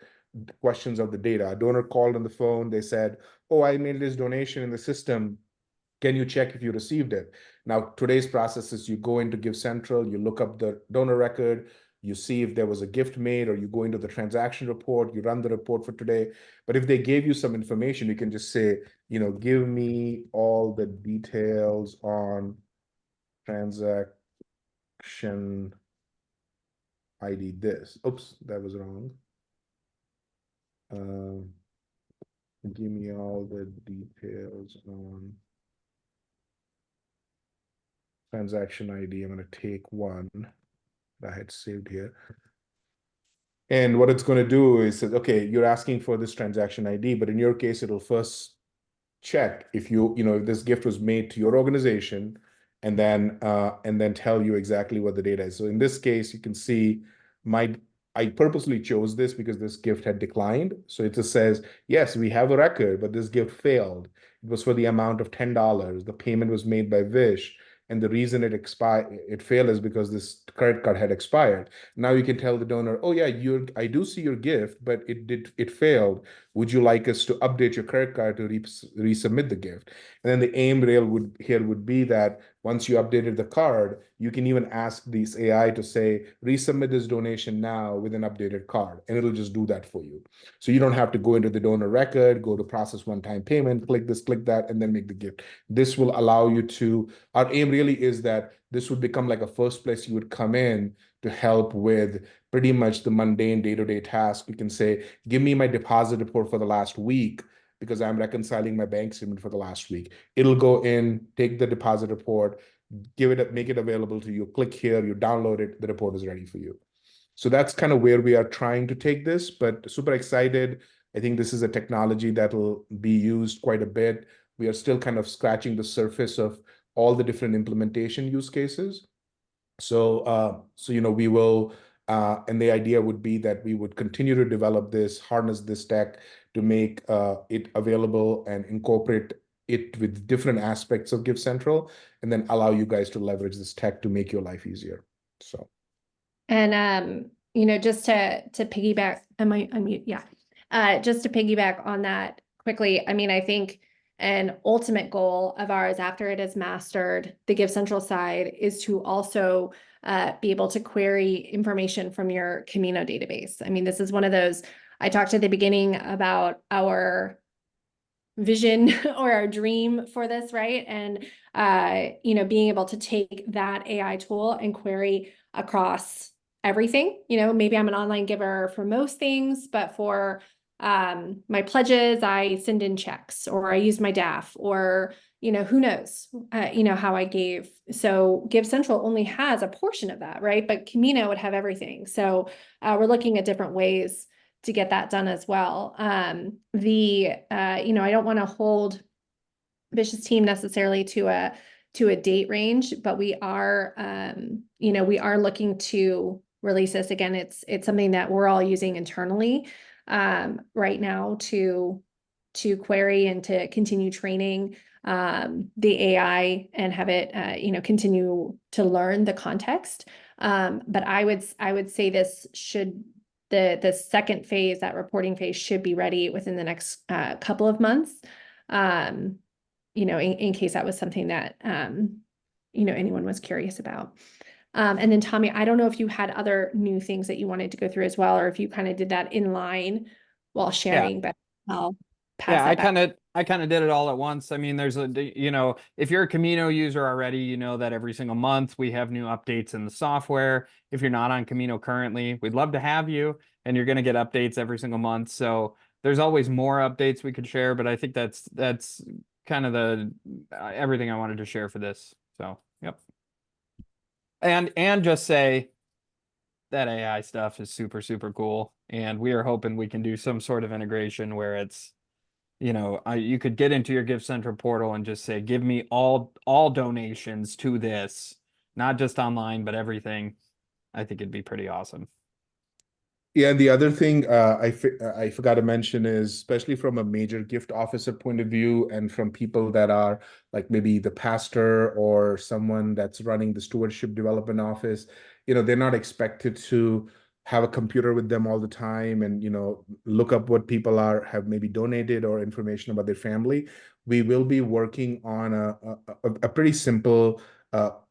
questions of the data. A donor called on the phone. They said, oh, I made this donation in the system. Can you check if you received it? Now, today's process is you go into GiveCentral, you look up the donor record, you see if there was a gift made, or you go into the transaction report, you run the report for today. But if they gave you some information, you can just say, give me all the details on transaction ID this. Oops, that was wrong. Give me all the details on transaction ID. I'm going to take one that I had saved here. And what it's going to do is, okay, you're asking for this transaction ID, but in your case, it'll first check if if this gift was made to your organization, and then tell you exactly what the data is. So in this case, you can see I purposely chose this because this gift had declined. So it just says, yes, we have a record, but this gift failed. It was for the amount of $10. The payment was made by Vish. And the reason it failed is because this credit card had expired. Now you can tell the donor, oh yeah, I do see your gift, but it failed. Would you like us to update your credit card to resubmit the gift? And then the aim rail would be that once you updated the card, you can even ask this AI to say, resubmit this donation now with an updated card, and it'll just do that for you. So you don't have to go into the donor record, go to process one-time payment, click this, click that, and then make the gift. This will allow you to, our aim really is that this would become like a first place you would come in to help with pretty much the mundane day-to-day task. You can say, give me my deposit report for the last week, because I'm reconciling my bank statement for the last week. It'll go in, take the deposit report, make it available to you. Click here, you download it, the report is ready for you. So that's kind of where we are trying to take this, but super excited. I think this is a technology that'll be used quite a bit. We are still kind of scratching the surface of all the different implementation use cases. So, we will, and the idea would be that we would continue to develop this, harness this tech to make it available and incorporate it with different aspects of GiveCentral, and then allow you guys to leverage this tech to make your life easier. So. And you know, just to piggyback, am I unmute? Yeah. Just to piggyback on that quickly, I mean, I think an ultimate goal of ours after it is mastered, the GiveCentral side, is to also be able to query information from your Camino database. I mean, this is one of those, I talked at the beginning about our vision or our dream for this, right? And you know, being able to take that AI tool and query across everything. You know, maybe I'm an online giver for most things, but for my pledges, I send in checks, or I use my DAF, or you know, who knows, you know, how I gave. So GiveCentral only has a portion of that, right? But Camino would have everything. So we're looking at different ways to get that done as well. You know, I don't want to hold Vicious team necessarily to a date range, but we are, you know, we are looking to release this again. It's something that we're all using internally right now to query and to continue training the AI and have it, you know, continue to learn the context. But I would say this should, the second phase, that reporting phase, should be ready within the next couple of months. You know, in case that was something that you know, anyone was curious about. And then Tommy, I don't know if you had other new things that you wanted to go through as well, or if you kind of did that in line while sharing, but I'll pass Yeah, that back. I kind of did it all at once. I mean, there's you know, if you're a Camino user already, you know that every single month we have new updates in the software. If you're not on Camino currently, we'd love to have you, and you're going to get updates every single month. So there's always more updates we could share, but I think that's kind of the everything I wanted to share for this. So, yep. And just say that AI stuff is super, super cool. And we are hoping we can do some sort of integration where it's, you know, you could get into your GiveCentral portal and just say, give me all donations to this, not just online, but everything. I think it'd be pretty awesome. Yeah, and the other thing I forgot to mention is, especially from a major gift officer point of view, and from people that are like maybe the pastor or someone that's running the stewardship development office, you know, they're not expected to have a computer with them all the time and, you know, look up what people have maybe donated or information about their family. We will be working on a pretty simple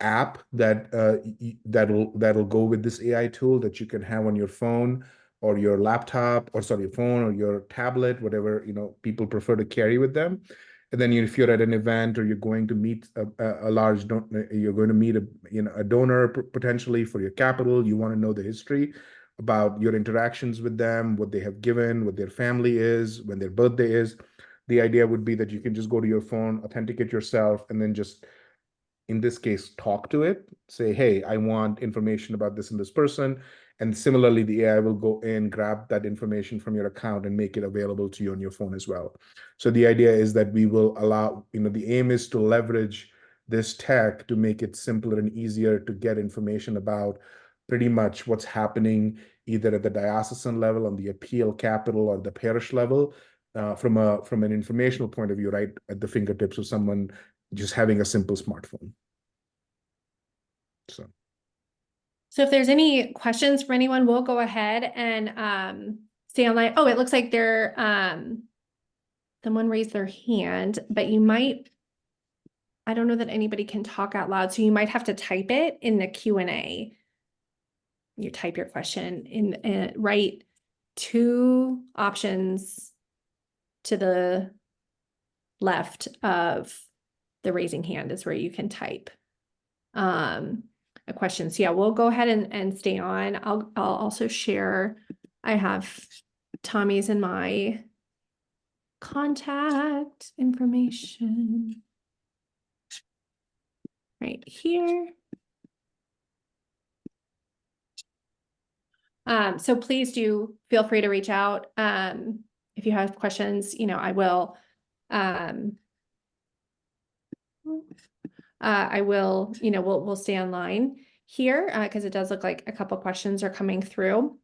app that'll go with this AI tool that you can have on your phone or your laptop, or sorry, your phone or your tablet, whatever, you know, people prefer to carry with them. And then if you're at an event or you're going to meet a large you're going to meet a donor potentially for your capital, you want to know the history about your interactions with them, what they have given, what their family is, when their birthday is. The idea would be that you can just go to your phone, authenticate yourself, and then just, in this case, talk to it, say, hey, I want information about this and this person. And similarly, the AI will go in, grab that information from your account and make it available to you on your phone as well. So the idea is that we will allow, you know, the aim is to leverage this tech to make it simpler and easier to get information about pretty much what's happening either at the diocesan level, on the appeal capital, or the parish level, from an informational point of view, right at the fingertips of someone just having a simple smartphone. So if there's any questions for anyone, we'll go ahead and stay online. Oh, it looks like someone raised their hand, but you might, I don't know that anybody can talk out loud, so you might have to type it in the Q&A. You type your question in, write 2 options to the left of the raising hand is where you can type a question. So yeah, we'll go ahead and stay on. I'll also share, I have Tommy's and my contact information right here. So please do feel free to reach out. If you have questions, you know, I will, you know, we'll stay online here, because it does look like a couple questions are coming through.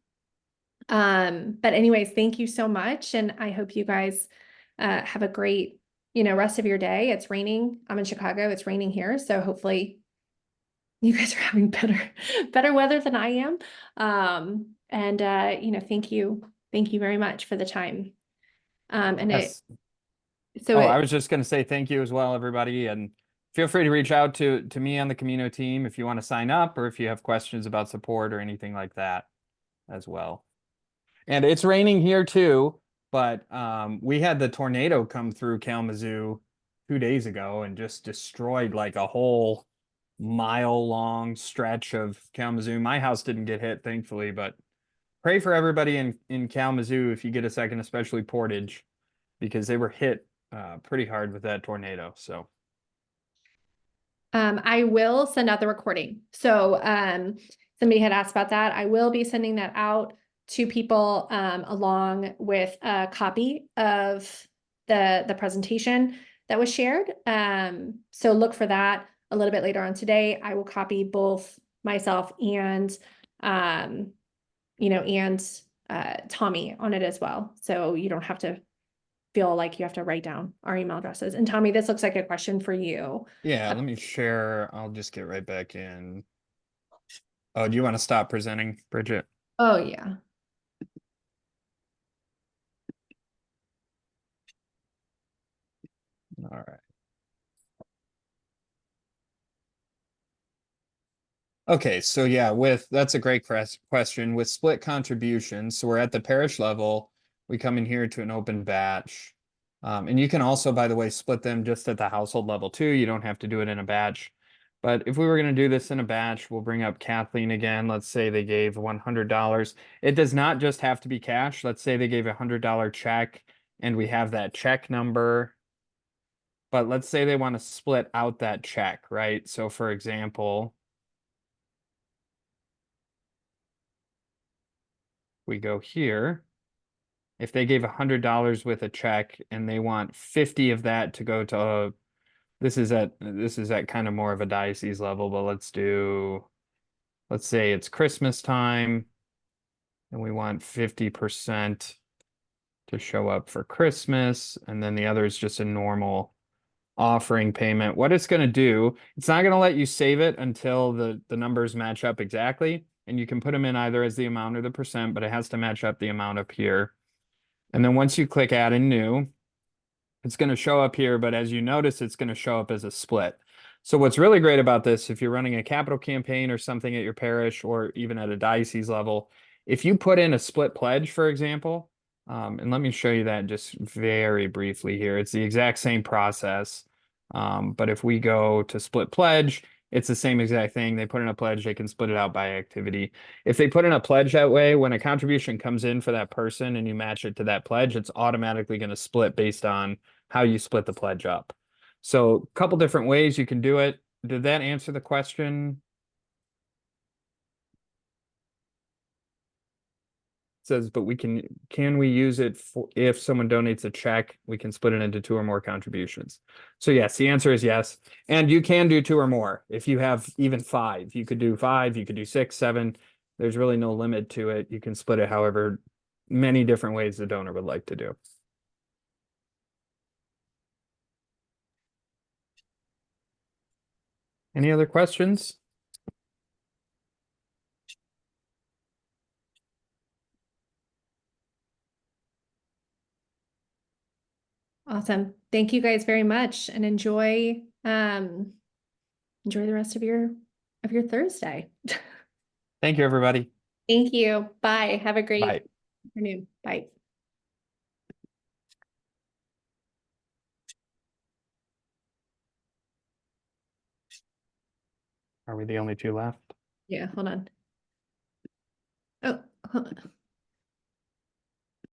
But anyways, thank you so much. And I hope you guys, have a great rest of your day. It's raining. I'm in Chicago. It's raining here. So hopefully you guys are having better weather than I am. Thank you. Thank you very much for the time. Yes. So I was just going to say thank you as well, everybody. And feel free to reach out to me on the Camino team if you want to sign up or if you have questions about support or anything like that as well. And it's raining here too, but we had the tornado come through Kalamazoo 2 days ago and just destroyed like a whole mile-long stretch of Kalamazoo. My house didn't get hit, thankfully, but pray for everybody in Kalamazoo if you get a second, especially Portage, because they were hit pretty hard with that tornado. So I will send out the recording. So somebody had asked about that. I will be sending that out to people along with a copy of the presentation that was shared. So look for that a little bit later on today. I will copy both myself and Tommy on it as well. So you don't have to feel like you have to write down our email addresses. And Tommy, this looks like a question for you. yeah, let me share. I'll just get right back in. Oh, do you want to stop presenting, Bridget? Oh, yeah. All right. Okay, so yeah, that's a great question. With split contributions, so we're at the parish level, we come in here to an open batch. And you can also, by the way, split them just at the household level too. You don't have to do it in a batch. But if we were going to do this in a batch, we'll bring up Kathleen again. Let's say they gave $100. It does not just have to be cash. Let's say they gave a $100 check and we have that check number. But let's say they want to split out that check, right? So for example, we go here. If they gave $100 with a check and they want 50 of that to go to this is at kind of more of a diocese level, but let's say it's Christmas time and we want 50% to show up for Christmas, and then the other is just a normal offering payment. What it's going to do, it's not going to let you save it until the numbers match up exactly. And you can put them in either as the amount or the percent, but it has to match up the amount up here. And then once you click add in new, it's going to show up here, but as you notice, it's going to show up as a split. So what's really great about this, if you're running a capital campaign or something at your parish or even at a diocese level, if you put in a split pledge, for example, and let me show you that just very briefly here. It's the exact same process. But if we go to split pledge, it's the same exact thing. They put in a pledge, they can split it out by activity. If they put in a pledge that way, when a contribution comes in for that person and you match it to that pledge, it's automatically going to split based on how you split the pledge up. So a couple different ways you can do it. Did that answer the question? It says, but can we use it for if someone donates a check, we can split it into 2 or more contributions. So yes, the answer is yes. And you can do 2 or more. If you have even 5, you could do 5, you could do 6, 7. There's really no limit to it. You can split it however many different ways the donor would like to do. Any other questions? Awesome. Thank you guys very much and enjoy the rest of your Thursday. Thank you, everybody. Thank you. Bye. Have a great Bye. afternoon. Bye. Are we the only 2 left? Yeah, hold on. Oh, hold on.